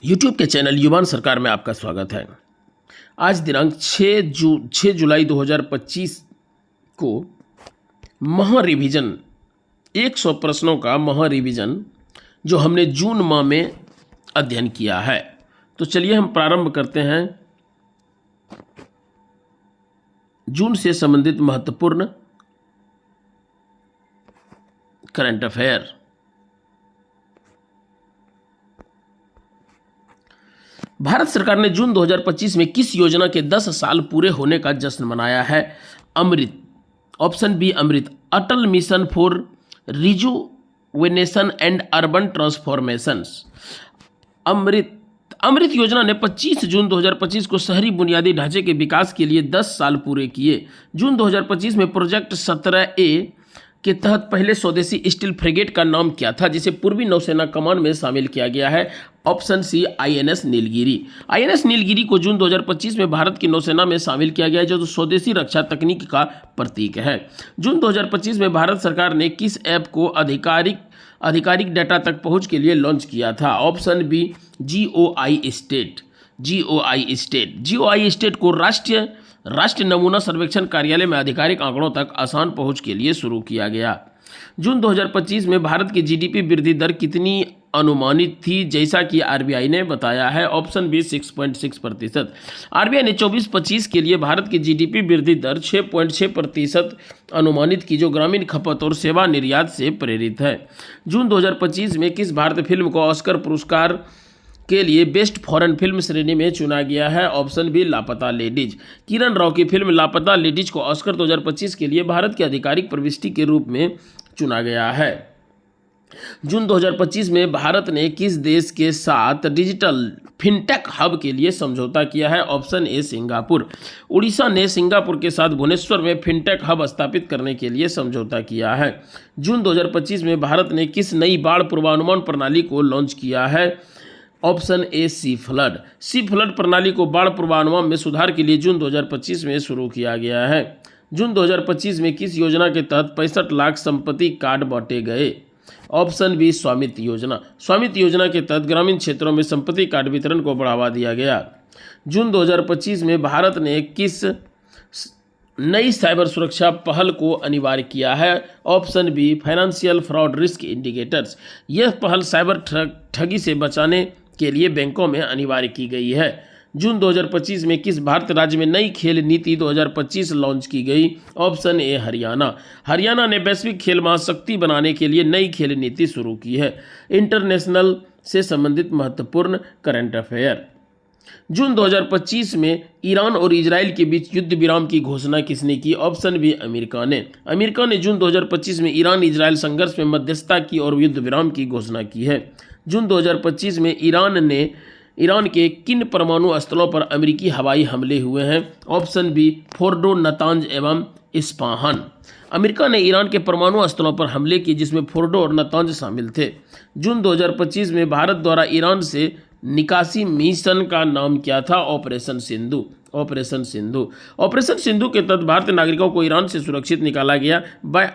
YouTube के channel युवान सरकार में आपका स्वागत है। आज दिनांक 6 जुलाई 2025 को महा रिवीजन 100 प्रश्नों का महा रिवीजन जो हमने जून माह में अध्ययन किया है। तो चलिए हम प्रारंभ करते हैं जून से संबंधित महत्वपूर्ण करंट अफेयर। भारत सरकार ने जून 2025 में किस योजना के 10 साल पूरे होने का जश्न मनाया है? Amrut. Option B Amrut, Atal mission for rejuvenation and urban transformations. Amrut योजना ने 25 जून 2025 को शहरी बुनियादी ढांचे के विकास के लिए 10 साल पूरे किए। जून 2025 में प्रोजेक्ट 17A के तहत पहले स्वदेशी स्टील फ्रिगेट का नाम क्या था, जिसे पूर्वी नौसेना कमान में शामिल किया गया है? Option C INS Nilgiri. INS Nilgiri को जून 2025 में भारत की नौसेना में शामिल किया गया है, जो स्वदेशी रक्षा तकनीक का प्रतीक है। जून 2025 में भारत सरकार ने किस ऐप को आधिकारिक डाटा तक पहुंच के लिए लॉन्च किया था? Option B GOI state. GOI state को राष्ट्रीय नमूना सर्वेक्षण कार्यालय में आधिकारिक आंकड़ों तक आसान पहुंच के लिए शुरू किया गया। जून 2025 में भारत की GDP वृद्धि दर कितनी अनुमानित थी, जैसा कि RBI ने बताया है? Option B 6.6%। RBI ने 24-25 के लिए भारत की GDP वृद्धि दर 6.6% अनुमानित की, जो ग्रामीण खपत और सेवा निर्यात से प्रेरित है। जून 2025 में किस भारतीय फिल्म को ऑस्कर पुरस्कार के लिए बेस्ट फॉरेन फिल्म श्रेणी में चुना गया है? ऑप्शन बी लापता लेडीज। किरण राव की फिल्म लापता लेडीज को ऑस्कर 2025 के लिए भारत की आधिकारिक प्रविष्टि के रूप में चुना गया है। जून 2025 में भारत ने किस देश के साथ डिजिटल फिनटेक हब के लिए समझौता किया है? Option A Singapore. उड़ीसा ने सिंगापुर के साथ भुवनेश्वर में फिनटेक हब स्थापित करने के लिए समझौता किया है। जून 2025 में भारत ने किस नई बाढ़ पूर्वानुमान प्रणाली को लॉन्च किया है? ऑप्शन ए सी फ्लड प्रणाली को बाढ़ पूर्वानुमान में सुधार के लिए जून 2025 में शुरू किया गया है। जून 2025 में किस योजना के तहत 65 लाख संपत्ति कार्ड बांटे गए? ऑप्शन बी स्वामित्व योजना। स्वामित्व योजना के तहत ग्रामीण क्षेत्रों में संपत्ति कार्ड वितरण को बढ़ावा दिया गया। जून 2025 में भारत ने किस नई साइबर सुरक्षा पहल को अनिवार्य किया है? Option be financial fraud risk indicators. यह पहल साइबर ठगी से बचाने के लिए बैंकों में अनिवार्य की गई है। जून 2025 में किस भारत राज्य में नई खेल नीति 2025 लॉन्च की गई? ऑप्शन ए हरियाणा ने वैश्विक खेल महाशक्ति बनाने के लिए नई खेल नीति शुरू की है। इंटरनेशनल से संबंधित महत्वपूर्ण करंट अफेयर। जून 2025 में ईरान और इजराइल के बीच युद्ध विराम की घोषणा किसने की? ऑप्शन बी अमेरिका ने जून 2025 में ईरान इजराइल संघर्ष में मध्यस्थता की और युद्ध विराम की घोषणा की है। जून 2025 में ईरान के किन परमाणु स्थलों पर अमेरिकी हवाई हमले हुए हैं? ऑप्शन बी फोर्डो, नतांज एवं इस्पाहान। अमेरिका ने ईरान के परमाणु स्थलों पर हमले किए, जिसमें फोर्डो और नतांज शामिल थे। जून 2025 में भारत द्वारा ईरान से निकासी मिशन का नाम क्या था? ऑपरेशन सिंधु के तहत भारतीय नागरिकों को ईरान से सुरक्षित निकाला गया बाय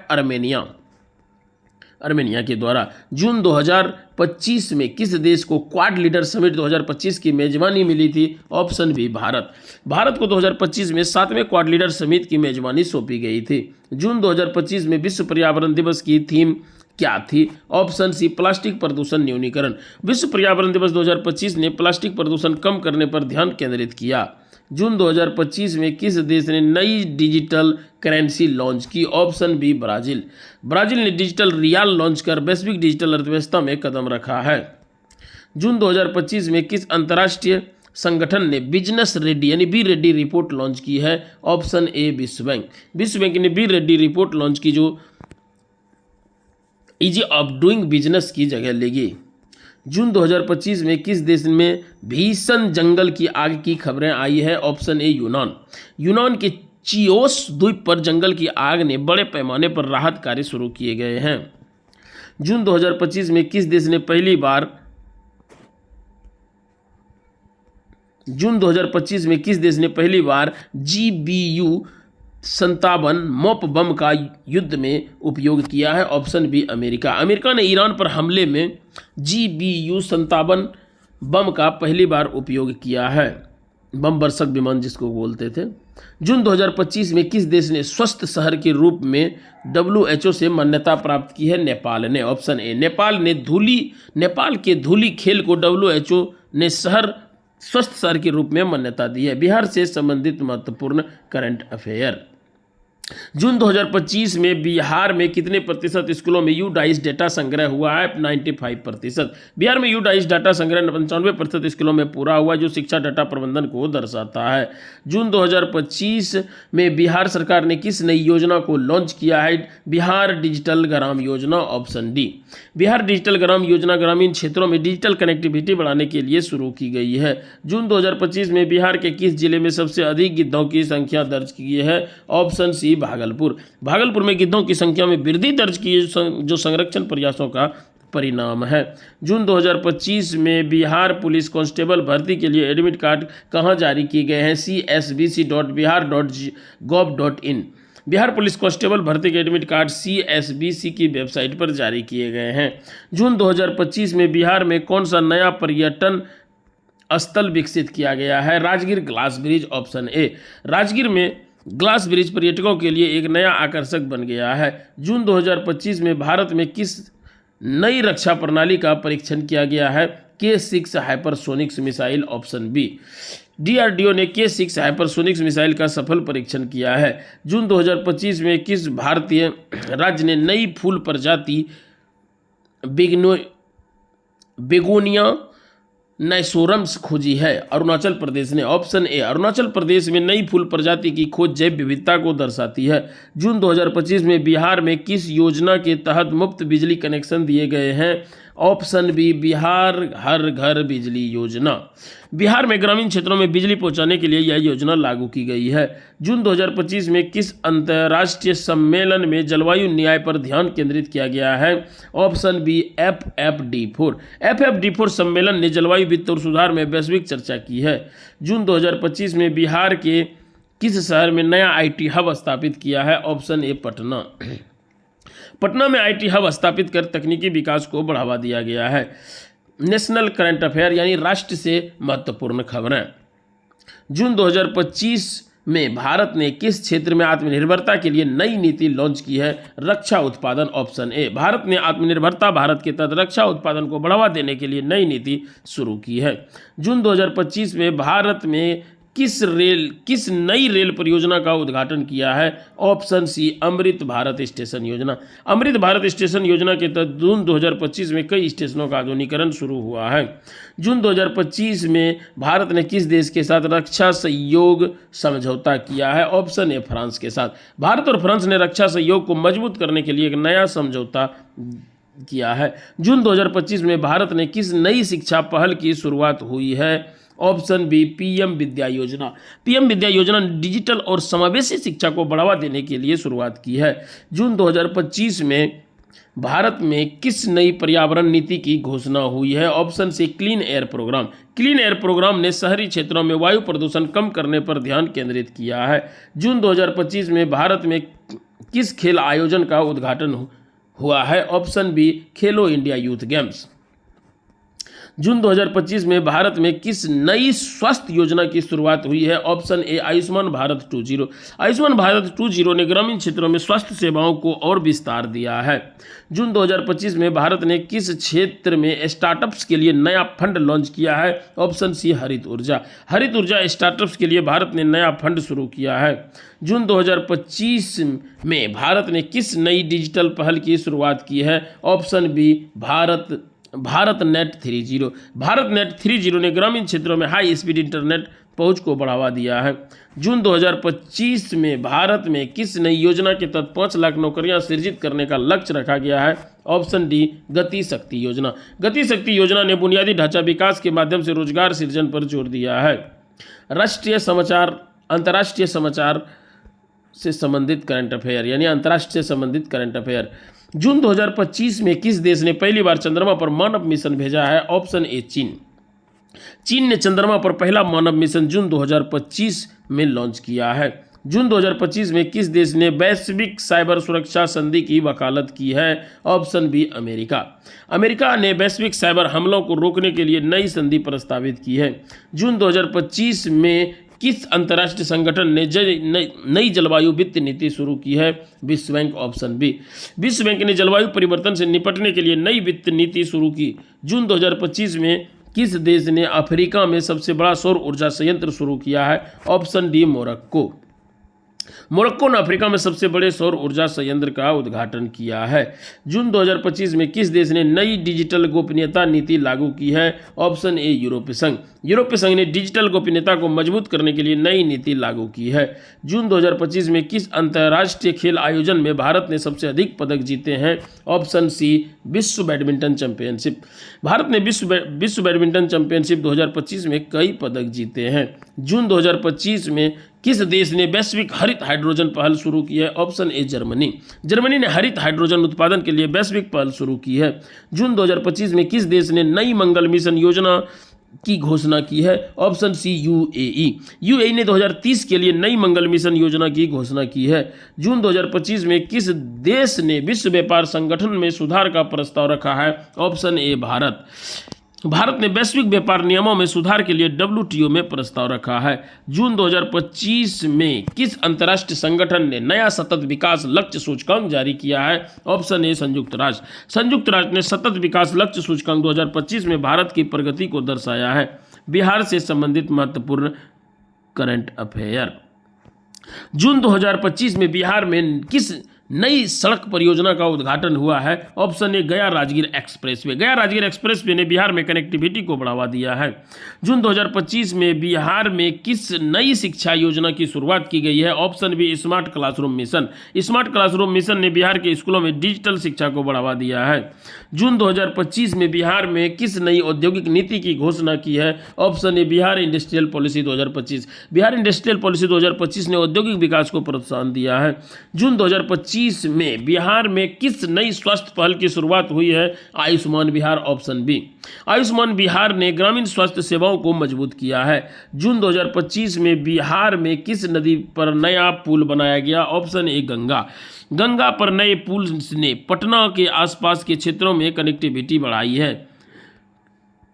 आर्मेनिया के द्वारा। जून 2025 में किस देश को क्वाड लीडर समिट 2025 की मेजबानी मिली थी? ऑप्शन बी भारत को 2025 में 7वें क्वाड लीडर समिट की मेजबानी सौंपी गई थी। जून 2025 में विश्व पर्यावरण दिवस की थीम क्या थी? ऑप्शन सी प्लास्टिक प्रदूषण न्यूनीकरण। विश्व पर्यावरण दिवस 2025 ने प्लास्टिक प्रदूषण कम करने पर ध्यान केंद्रित किया। जून 2025 में किस देश ने नई डिजिटल करेंसी लॉन्च की? ऑप्शन बी ब्राजील ने डिजिटल रियाल लॉन्च कर वैश्विक डिजिटल अर्थव्यवस्था में कदम रखा है। जून 2025 में किस अंतर्राष्ट्रीय संगठन ने बिजनेस रेडी यानी बी रेडी रिपोर्ट लॉन्च की है? ऑप्शन ए विश्व बैंक ने बी रेडी रिपोर्ट लॉन्च की, जो इजी ऑफ डूइंग बिजनेस की जगह लेगी। जून 2025 में किस देश में भीषण जंगल की आग की खबरें आई है? ऑप्शन ए यूनान के चियोस द्वीप पर जंगल की आग ने बड़े पैमाने पर राहत कार्य शुरू किए गए हैं। जून 2025 में किस देश ने पहली बार GBU-57 मोप बम का युद्ध में उपयोग किया है? ऑप्शन बी अमेरिका ने ईरान पर हमले में GBU-57 बम का पहली बार उपयोग किया है? बम वर्षक विमान जिसको बोलते थे। जून 2025 में किस देश ने स्वस्थ शहर के रूप में WHO से मान्यता प्राप्त की है? नेपाल ने। ऑप्शन ए, नेपाल के धूली खेल को WHO ने स्वस्थ शहर के रूप में मान्यता दी है। बिहार से संबंधित महत्वपूर्ण करंट अफेयर। जून 2025 में बिहार में कितने प्रतिशत स्कूलों में यूडाइस डेटा संग्रह हुआ है? 95%। बिहार में यूडाइस डाटा संग्रह 95% स्कूलों में पूरा हुआ, जो शिक्षा डाटा प्रबंधन को दर्शाता है। जून 2025 में बिहार सरकार ने किस नई योजना को लॉन्च किया है? Bihar digital Gram Yojana. Option D. Bihar digital Gram Yojana ग्रामीण क्षेत्रों में डिजिटल कनेक्टिविटी बढ़ाने के लिए शुरू की गई है। जून 2025 में बिहार के किस जिले में सबसे अधिक गिद्धों की संख्या दर्ज की है? ऑप्शन सी, भागलपुर। भागलपुर में गिद्धों की संख्या में वृद्धि दर्ज की है, जो संरक्षण प्रयासों का परिणाम है। जून 2025 में बिहार पुलिस कांस्टेबल भर्ती के लिए एडमिट कार्ड कहां जारी किए गए हैं? csbc.bihar.gov.in। बिहार पुलिस कांस्टेबल भर्ती के एडमिट कार्ड CSBC की वेबसाइट पर जारी किए गए हैं। जून 2025 में बिहार में कौन सा नया पर्यटन स्थल विकसित किया गया है? Rajgir glass bridge. Option A. Rajgir में ग्लास ब्रिज पर्यटकों के लिए एक नया आकर्षक बन गया है। जून 2025 में भारत में किस नई रक्षा प्रणाली का परीक्षण किया गया है? K6 hypersonics missile. Option B. DRDO ने K6 हाइपरसोनिक्स मिसाइल का सफल परीक्षण किया है। जून 2025 में किस भारतीय राज्य ने नई फूल प्रजाति बेगोनिया नाइसोरम्स खोजी है? अरुणाचल प्रदेश ने। Option A. अरुणाचल प्रदेश में नई फूल प्रजाति की खोज जैव विविधता को दर्शाती है। जून 2025 में बिहार में किस योजना के तहत मुफ्त बिजली कनेक्शन दिए गए हैं? ऑप्शन बी, बिहार हर घर बिजली योजना। बिहार में ग्रामीण क्षेत्रों में बिजली पहुंचाने के लिए यह योजना लागू की गई है। जून 2025 में किस अंतर्राष्ट्रीय सम्मेलन में जलवायु न्याय पर ध्यान केंद्रित किया गया है? Option B, FFD4। FFD4 सम्मेलन ने जलवायु वित्त और सुधार में वैश्विक चर्चा की है। जून 2025 में बिहार के किस शहर में नया IT हब स्थापित किया है? Option A, Patna. पटना में IT हब स्थापित कर तकनीकी विकास को बढ़ावा दिया गया है। नेशनल करंट अफेयर यानी राष्ट्र से महत्वपूर्ण खबरें। जून 2025 में भारत ने किस क्षेत्र में आत्मनिर्भरता के लिए नई नीति लॉन्च की है? रक्षा उत्पादन। Option A. भारत ने आत्मनिर्भरता भारत के तहत रक्षा उत्पादन को बढ़ावा देने के लिए नई नीति शुरू की है। जून 2025 में भारत में किस नई रेल परियोजना का उद्घाटन किया है? ऑप्शन सी, अमृत भारत स्टेशन योजना। अमृत भारत स्टेशन योजना के तहत जून 2025 में कई स्टेशनों का आधुनिकीकरण शुरू हुआ है। जून 2025 में भारत ने किस देश के साथ रक्षा सहयोग समझौता किया है? ऑप्शन ए, फ्रांस के साथ। भारत और फ्रांस ने रक्षा सहयोग को मजबूत करने के लिए एक नया समझौता किया है। जून 2025 में भारत ने किस नई शिक्षा पहल की शुरुआत हुई है? ऑप्शन बी, PM विद्या योजना। PM विद्या योजना डिजिटल और समावेशी शिक्षा को बढ़ावा देने के लिए शुरुआत की है। जून 2025 में भारत में किस नई पर्यावरण नीति की घोषणा हुई है? Option C, clean air program. Clean air program ने शहरी क्षेत्रों में वायु प्रदूषण कम करने पर ध्यान केंद्रित किया है। जून 2025 में भारत में किस खेल आयोजन का उद्घाटन हुआ है? ऑप्शन बी, खेलो इंडिया यूथ गेम्स। जून 2025 में भारत में किस नई स्वास्थ्य योजना की शुरुआत हुई है? Option A, Ayushman Bharat 2.0। आयुष्मान भारत 2.0 ने ग्रामीण क्षेत्रों में स्वास्थ्य सेवाओं को और विस्तार दिया है। जून 2025 में भारत ने किस क्षेत्र में स्टार्टअप्स के लिए नया फंड लॉन्च किया है? ऑप्शन सी, हरित ऊर्जा। हरित ऊर्जा स्टार्टअप्स के लिए भारत ने नया फंड शुरू किया है। जून 2025 में भारत ने किस नई डिजिटल पहल की शुरुआत की है? Option B, Bharat net 3.0। Bharat net 3.0 ने ग्रामीण क्षेत्रों में हाई स्पीड इंटरनेट पहुंच को बढ़ावा दिया है। जून 2025 में भारत में किस नई योजना के तहत 5 लाख नौकरियां सृजित करने का लक्ष्य रखा गया है? ऑप्शन डी, गति शक्ति योजना। गति शक्ति योजना ने बुनियादी ढांचा विकास के माध्यम से रोजगार सृजन पर जोर दिया है। अंतर्राष्ट्रीय समाचार से संबंधित करंट अफेयर यानी अंतर्राष्ट्रीय से संबंधित करंट अफेयर। जून 2025 में किस देश ने पहली बार चंद्रमा पर मानव मिशन भेजा है? ऑप्शन ए, चीन। चीन ने चंद्रमा पर पहला मानव मिशन जून 2025 में लॉन्च किया है। जून 2025 में किस देश ने वैश्विक साइबर सुरक्षा संधि की वकालत की है? Option B America. अमेरिका ने वैश्विक साइबर हमलों को रोकने के लिए नई संधि प्रस्तावित की है। जून 2025 में किस अंतर्राष्ट्रीय संगठन ने नई जलवायु वित्त नीति शुरू की है? विश्व बैंक। Option B. विश्व बैंक ने जलवायु परिवर्तन से निपटने के लिए नई वित्त नीति शुरू की। जून 2025 में किस देश ने अफ्रीका में सबसे बड़ा सौर ऊर्जा संयंत्र शुरू किया है? Option D Morocco. मोरक्को ने अफ्रीका में सबसे बड़े सौर ऊर्जा संयंत्र का उद्घाटन किया है। जून 2025 में किस देश ने नई डिजिटल गोपनीयता नीति लागू की है? ऑप्शन ए यूरोपीय संघ। यूरोपीय संघ ने डिजिटल गोपनीयता को मजबूत करने के लिए नई नीति लागू की है। जून 2025 में किस अंतर्राष्ट्रीय खेल आयोजन में भारत ने सबसे अधिक पदक जीते हैं? ऑप्शन सी विश्व बैडमिंटन चैंपियनशिप। भारत ने विश्व बैडमिंटन चैंपियनशिप 2025 में कई पदक जीते हैं। जून 2025 में किस देश ने वैश्विक हरित हाइड्रोजन पहल शुरू की है? Option A Germany. जर्मनी ने हरित हाइड्रोजन उत्पादन के लिए वैश्विक पहल शुरू की है। जून 2025 में किस देश ने नई मंगल मिशन योजना की घोषणा की है? ऑप्शन सी यूएई। यूएई ने 2030 के लिए नई मंगल मिशन योजना की घोषणा की है। जून 2025 में किस देश ने विश्व व्यापार संगठन में सुधार का प्रस्ताव रखा है? Option A Bharat. भारत ने वैश्विक व्यापार नियमों में सुधार के लिए WTO में प्रस्ताव रखा है। जून 2025 में किस अंतर्राष्ट्रीय संगठन ने नया सतत विकास लक्ष्य सूचकांक जारी किया है? ऑप्शन ए संयुक्त राष्ट्र। संयुक्त राष्ट्र ने सतत विकास लक्ष्य सूचकांक 2025 में भारत की प्रगति को दर्शाया है। बिहार से संबंधित महत्वपूर्ण करंट अफेयर। जून 2025 में बिहार में किस नई सड़क परियोजना का उद्घाटन हुआ है? ऑप्शन ए गया राजगीर एक्सप्रेसवे। गया राजगीर एक्सप्रेसवे ने बिहार में कनेक्टिविटी को बढ़ावा दिया है। जून 2025 में बिहार में किस नई शिक्षा योजना की शुरुआत की गई है? Option B smart classroom mission. Smart classroom mission ने बिहार के स्कूलों में डिजिटल शिक्षा को बढ़ावा दिया है। जून 2025 में बिहार में किस नई औद्योगिक नीति की घोषणा की है? Option A Bihar industrial policy 2025। Bihar industrial policy 2025 ने औद्योगिक विकास को प्रोत्साहन दिया है। जून 2025 में बिहार में किस नई स्वास्थ्य पहल की शुरुआत हुई है? आयुष्मान बिहार। Option B. आयुष्मान बिहार ने ग्रामीण स्वास्थ्य सेवाओं को मजबूत किया है। जून 2025 में बिहार में किस नदी पर नया पुल बनाया गया? Option A Ganga. गंगा पर नए पुल ने पटना के आसपास के क्षेत्रों में कनेक्टिविटी बढ़ाई है।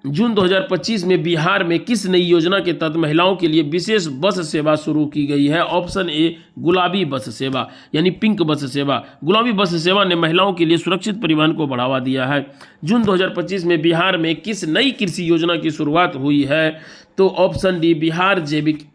जून 2025 में बिहार में किस नई योजना के तहत महिलाओं के लिए विशेष बस सेवा शुरू की गई है? ऑप्शन ए गुलाबी बस सेवा यानी पिंक बस सेवा। गुलाबी बस सेवा ने महिलाओं के लिए सुरक्षित परिवहन को बढ़ावा दिया है। जून 2025 में बिहार में किस नई कृषि योजना की शुरुआत हुई है? तो ऑप्शन डी बिहार जैविक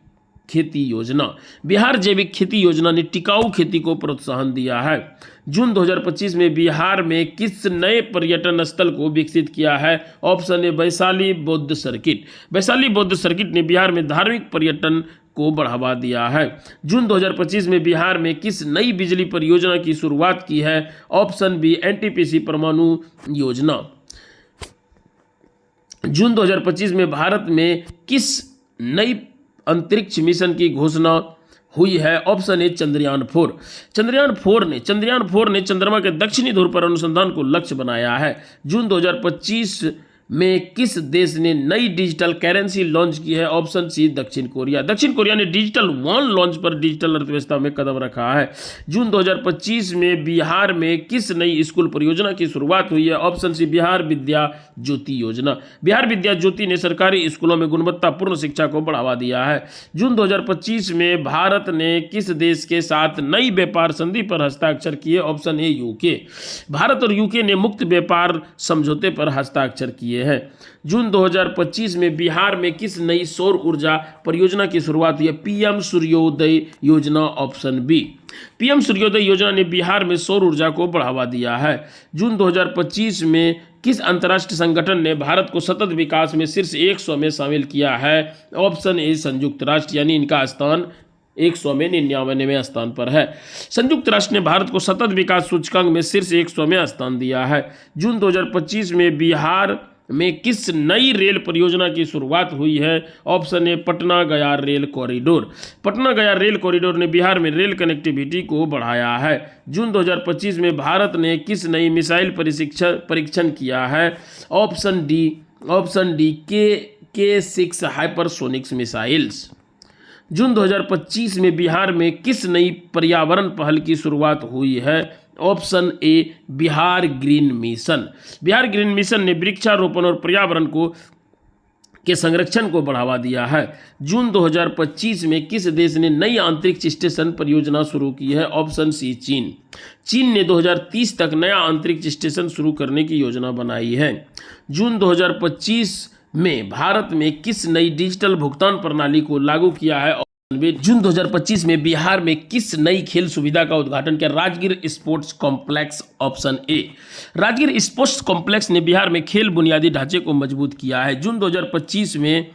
खेती योजना। बिहार जैविक खेती योजना ने टिकाऊ खेती को प्रोत्साहन दिया है। जून 2025 में बिहार में किस नए पर्यटन स्थल को विकसित किया है? ऑप्शन ए वैशाली बौद्ध सर्किट। वैशाली बौद्ध सर्किट ने बिहार में धार्मिक पर्यटन को बढ़ावा दिया है। जून 2025 में बिहार में किस नई बिजली परियोजना की शुरुआत की है? ऑप्शन बी NTPC परमाणु योजना। जून 2025 में भारत में किस नई अंतरिक्ष मिशन की घोषणा हुई है? Option A Chandrayaan 4। चंद्रयान 4 ने चंद्रमा के दक्षिणी ध्रुव पर अनुसंधान को लक्ष्य बनाया है। जून 2025 में किस देश ने नई डिजिटल करेंसी लॉन्च की है? ऑप्शन सी दक्षिण कोरिया। दक्षिण कोरिया ने डिजिटल वॉन लॉन्च पर डिजिटल अर्थव्यवस्था में कदम रखा है। जून 2025 में बिहार में किस नई स्कूल परियोजना की शुरुआत हुई है? ऑप्शन सी बिहार विद्या ज्योति योजना। बिहार विद्या ज्योति ने सरकारी स्कूलों में गुणवत्तापूर्ण शिक्षा को बढ़ावा दिया है। जून 2025 में भारत ने किस देश के साथ नई व्यापार संधि पर हस्ताक्षर किए? Option A UK. भारत और यूके ने मुक्त व्यापार समझौते पर हस्ताक्षर किए है। जून 2025 में बिहार में किस नई सौर ऊर्जा परियोजना की शुरुआत हुई है? PM सूर्योदय योजना। Option B. PM सूर्योदय योजना ने बिहार में सौर ऊर्जा को बढ़ावा दिया है। जून 2025 में किस अंतर्राष्ट्रीय संगठन ने भारत को सतत विकास में शीर्ष 100 में शामिल किया है? ऑप्शन ए संयुक्त राष्ट्र यानी इनका स्थान 100 में 99वें स्थान पर है। संयुक्त राष्ट्र ने भारत को सतत विकास सूचकांक में शीर्ष 100 में स्थान दिया है। जून 2025 में बिहार में किस नई रेल परियोजना की शुरुआत हुई है? ऑप्शन ए पटना गया रेल कॉरिडोर। पटना गया रेल कॉरिडोर ने बिहार में रेल कनेक्टिविटी को बढ़ाया है। जून 2025 में भारत ने किस नई मिसाइल परीक्षण किया है? Option D K6 hypersonics missiles. जून 2025 में बिहार में किस नई पर्यावरण पहल की शुरुआत हुई है? Option A Bihar green mission. Bihar green mission ने वृक्षारोपण और पर्यावरण के संरक्षण को बढ़ावा दिया है। जून 2025 में किस देश ने नई अंतरिक्ष स्टेशन परियोजना शुरू की है? ऑप्शन सी चीन। चीन ने 2030 तक नया अंतरिक्ष स्टेशन शुरू करने की योजना बनाई है। जून 2025 में भारत में किस नई डिजिटल भुगतान प्रणाली को लागू किया है? जून 2025 में बिहार में किस नई खेल सुविधा का उद्घाटन किया? Rajgir sports complex. Option A Rajgir sports complex ने बिहार में खेल बुनियादी ढांचे को मजबूत किया है। जून 2025 में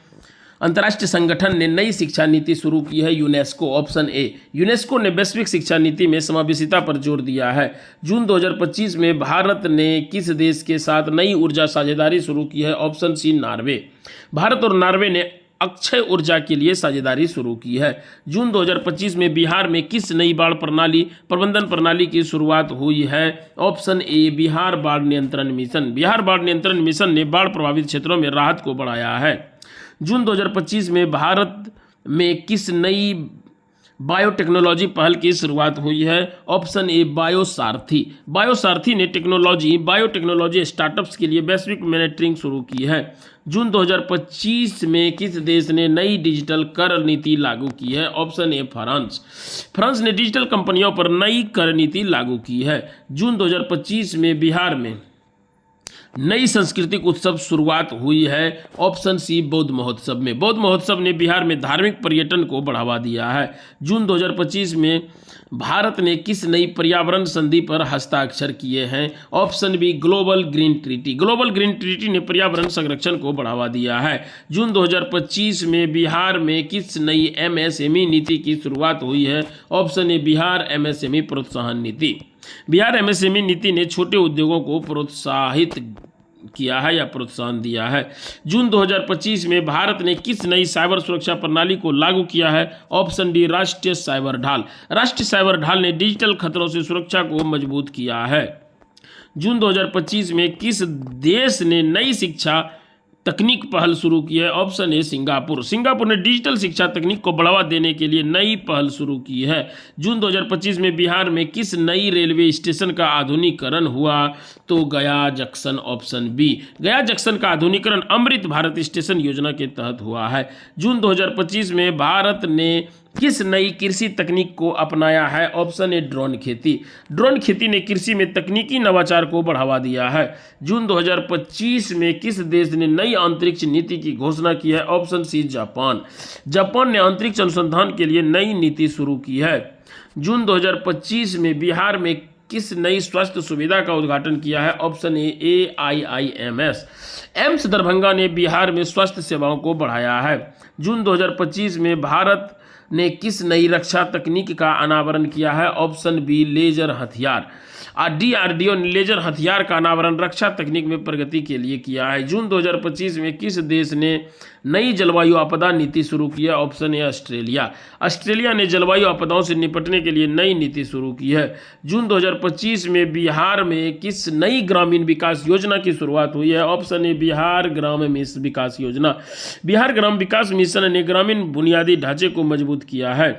अंतर्राष्ट्रीय संगठन ने नई शिक्षा नीति शुरू की है, यूनेस्को। ऑप्शन ए यूनेस्को ने वैश्विक शिक्षा नीति में समावेशिता पर जोर दिया है। जून 2025 में भारत ने किस देश के साथ नई ऊर्जा साझेदारी शुरू की है? ऑप्शन सी नार्वे। भारत और नार्वे ने अक्षय ऊर्जा के लिए साझेदारी शुरू की है। जून 2025 में बिहार में किस नई बाढ़ प्रबंधन प्रणाली की शुरुआत हुई है? ऑप्शन ए बिहार बाढ़ नियंत्रण मिशन। बिहार बाढ़ नियंत्रण मिशन ने बाढ़ प्रभावित क्षेत्रों में राहत को बढ़ाया है। जून 2025 में भारत में किस नई बायोटेक्नोलॉजी पहल की शुरुआत हुई है? Option A बायोसारथी। बायोसारथी ने बायोटेक्नोलॉजी स्टार्टअप्स के लिए वैश्विक मॉनिटरिंग शुरू की है। जून 2025 में किस देश ने नई डिजिटल कर नीति लागू की है? Option A France. फ्रांस ने डिजिटल कंपनियों पर नई कर नीति लागू की है। जून 2025 में बिहार में नई सांस्कृतिक उत्सव शुरुआत हुई है। ऑप्शन सी बौद्ध महोत्सव में। बौद्ध महोत्सव ने बिहार में धार्मिक पर्यटन को बढ़ावा दिया है। जून 2025 में भारत ने किस नई पर्यावरण संधि पर हस्ताक्षर किए हैं? Option B global green treaty. Global green treaty ने पर्यावरण संरक्षण को बढ़ावा दिया है। जून 2025 में बिहार में किस नई एमएसएमई नीति की शुरुआत हुई है? ऑप्शन ए बिहार एमएसएमई प्रोत्साहन नीति। बिहार एमएसएमई नीति ने छोटे उद्योगों को प्रोत्साहित किया है या प्रोत्साहन दिया है। जून 2025 में भारत ने किस नई साइबर सुरक्षा प्रणाली को लागू किया है? ऑप्शन डी राष्ट्रीय साइबर ढाल। राष्ट्रीय साइबर ढाल ने डिजिटल खतरों से सुरक्षा को मजबूत किया है। जून 2025 में किस देश ने नई शिक्षा तकनीक पहल शुरू की है? Option A Singapore. सिंगापुर ने डिजिटल शिक्षा तकनीक को बढ़ावा देने के लिए नई पहल शुरू की है। जून 2025 में बिहार में किस नई रेलवे स्टेशन का आधुनिकीकरण हुआ? तो गया जंक्शन। ऑप्शन बी गया जंक्शन का आधुनिकीकरण अमृत भारत स्टेशन योजना के तहत हुआ है। जून 2025 में भारत ने किस नई कृषि तकनीक को अपनाया है? ऑप्शन ए ड्रोन खेती। ड्रोन खेती ने कृषि में तकनीकी नवाचार को बढ़ावा दिया है। जून 2025 में किस देश ने नई अंतरिक्ष नीति की घोषणा की है? ऑप्शन सी जापान। जापान ने अंतरिक्ष अनुसंधान के लिए नई नीति शुरू की है। जून 2025 में बिहार में किस नई स्वास्थ्य सुविधा का उद्घाटन किया है? Option A AIIMS। AIIMS Darbhanga ने बिहार में स्वास्थ्य सेवाओं को बढ़ाया है। जून 2025 में भारत ने किस नई रक्षा तकनीक का अनावरण किया है? ऑप्शन बी लेजर हथियार। DRDO ने लेजर हथियार का अनावरण रक्षा तकनीक में प्रगति के लिए किया है। जून 2025 में किस देश ने नई जलवायु आपदा नीति शुरू की है? Option A Australia. ऑस्ट्रेलिया ने जलवायु आपदाओं से निपटने के लिए नई नीति शुरू की है। जून 2025 में बिहार में किस नई ग्रामीण विकास योजना की शुरुआत हुई है? ऑप्शन ए बिहार ग्राम विकास योजना। बिहार ग्राम विकास मिशन ने ग्रामीण बुनियादी ढांचे को मजबूत किया है।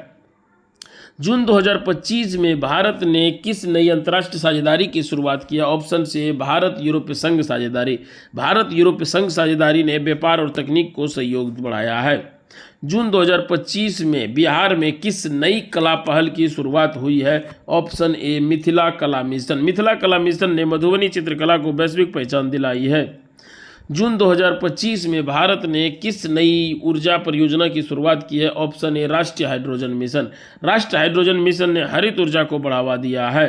जून 2025 में भारत ने किस नई अंतर्राष्ट्रीय साझेदारी की शुरुआत की है? ऑप्शन से भारत यूरोपीय संघ साझेदारी। भारत यूरोपीय संघ साझेदारी ने व्यापार और तकनीक को सहयोग बढ़ाया है। जून 2025 में बिहार में किस नई कला पहल की शुरुआत हुई है? ऑप्शन ए मिथिला कला मिशन। मिथिला कला मिशन ने मधुबनी चित्रकला को वैश्विक पहचान दिलाई है। जून 2025 में भारत ने किस नई ऊर्जा परियोजना की शुरुआत की है? ऑप्शन ए राष्ट्रीय हाइड्रोजन मिशन। राष्ट्रीय हाइड्रोजन मिशन ने हरित ऊर्जा को बढ़ावा दिया है।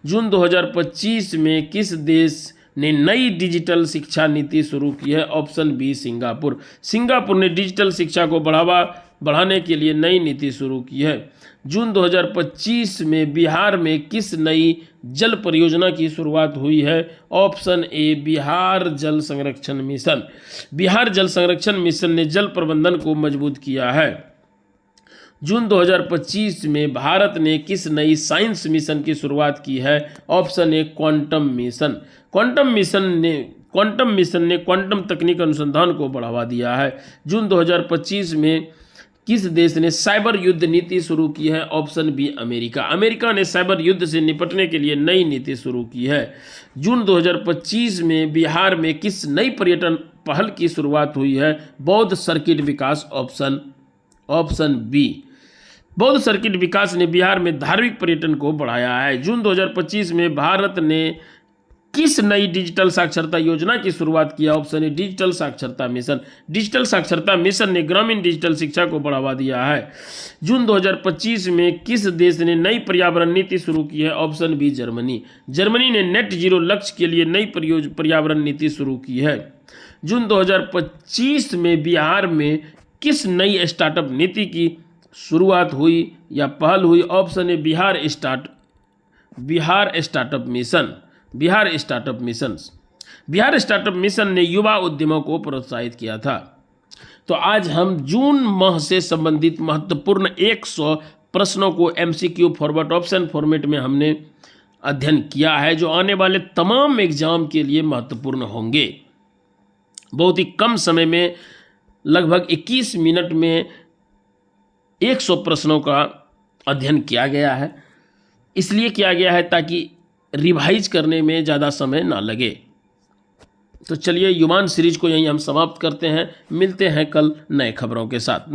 जून 2025 में किस देश ने नई डिजिटल शिक्षा नीति शुरू की है? Option B Singapore. सिंगापुर ने डिजिटल शिक्षा को बढ़ाने के लिए नई नीति शुरू की है। जून 2025 में बिहार में किस नई जल परियोजना की शुरुआत हुई है? ऑप्शन ए बिहार जल संरक्षण मिशन। बिहार जल संरक्षण मिशन ने जल प्रबंधन को मजबूत किया है। जून 2025 में भारत ने किस नई साइंस मिशन की शुरुआत की है? Option A quantum mission. Quantum mission ने क्वांटम तकनीक अनुसंधान को बढ़ावा दिया है। जून 2025 में किस देश ने साइबर युद्ध नीति शुरू की है? Option B America. अमेरिका ने साइबर युद्ध से निपटने के लिए नई नीति शुरू की है। जून 2025 में बिहार में किस नई पर्यटन पहल की शुरुआत हुई है? Bauddh circuit Vikas. Option B. Bauddh circuit Vikas ने बिहार में धार्मिक पर्यटन को बढ़ाया है। जून 2025 में भारत ने किस नई डिजिटल साक्षरता योजना की शुरुआत किया? ऑप्शन ए डिजिटल साक्षरता मिशन। डिजिटल साक्षरता मिशन ने ग्रामीण डिजिटल शिक्षा को बढ़ावा दिया है। जून 2025 में किस देश ने नई पर्यावरण नीति शुरू की है? Option B Germany. जर्मनी ने नेट जीरो लक्ष्य के लिए नई पर्यावरण नीति शुरू की है। जून 2025 में बिहार में किस नई स्टार्टअप नीति की शुरुआत हुई या पहल हुई? Option A Bihar startup mission. Bihar startup mission ने युवा उद्यमों को प्रोत्साहित किया था। तो आज हम जून माह से संबंधित महत्वपूर्ण 100 प्रश्नों को एमसीक्यू फॉरवर्ड ऑप्शन फॉर्मेट में हमने अध्ययन किया है, जो आने वाले तमाम एग्जाम के लिए महत्वपूर्ण होंगे। बहुत ही कम समय में, लगभग 21 मिनट में 100 प्रश्नों का अध्ययन किया गया है। इसलिए किया गया है ताकि रिवाइज करने में ज़्यादा समय ना लगे। तो चलिए युवान सीरीज को यहीं हम समाप्त करते हैं। मिलते हैं कल नए खबरों के साथ।